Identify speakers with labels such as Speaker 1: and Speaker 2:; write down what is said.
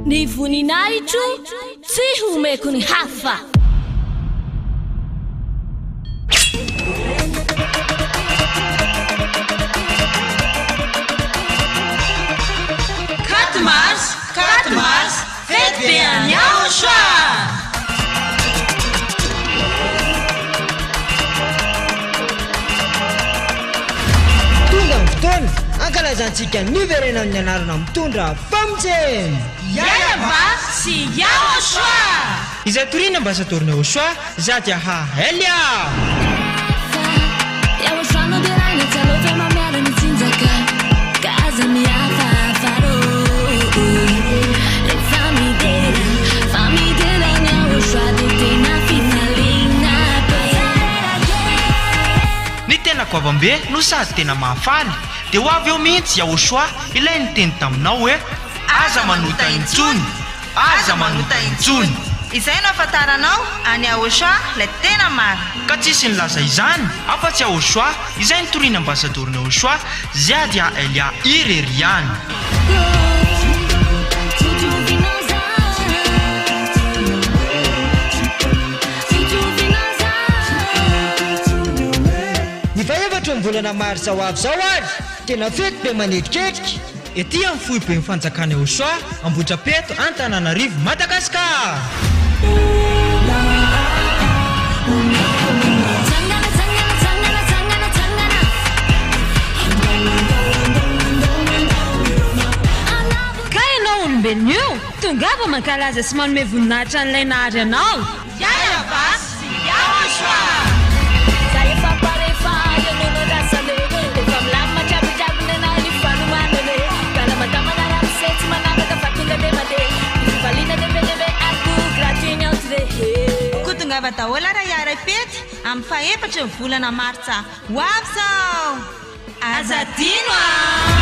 Speaker 1: Ny voninahitro tsy homeko ny hafa. Quatre mars, fête bien YAHOSHUAH.
Speaker 2: Tonga ny fotoana ankalazantsika ny verenan'ny anarana mitondra FAMPIANARANA
Speaker 1: YAHVAH sy YAHOSHUAH.
Speaker 3: Izay torina ambasadorina YAHOSHUAH zady ahahelia.
Speaker 1: YAHOSHUAH no dirana tsalova mamiara ny tsinjaka kaza miafafaro. Famidera ny YAHOSHUAH dia tena fifaliana be.
Speaker 3: Ny tena goavambe no sady tena mahafaly dia ho avy eo mihitsy YAHOSHUAH ilay niteny taminao hoe aza manota intsony, aza manota intsony.
Speaker 4: Izay no afantaranao any YAHOSHUAH ilay tena mary.
Speaker 3: Ka tsisy nilaza izany afa-tsy YAHOSHUAH izay nitoriana ambasadorina YAHOSHUAH ziady aelia ireriany.
Speaker 2: Ny faevatra ny volana martsa ho avy zao ary tena fety be manetriketrika
Speaker 3: Ety amin'ny fohy be mifanjakana YAHOSHUAH AMBOHIDRAPETO ANTANANARIVO MADAGASCAR.
Speaker 1: Ka ianao olombelona io, Tongava mankalaza sy manome voninahitra an'ilay nahary anao.
Speaker 4: YAHVAH sy YAHOSHUAH. Tongava daholo YAHVAH amin'ny faefatra ny volana martsa ho avy zao.
Speaker 1: Aza dino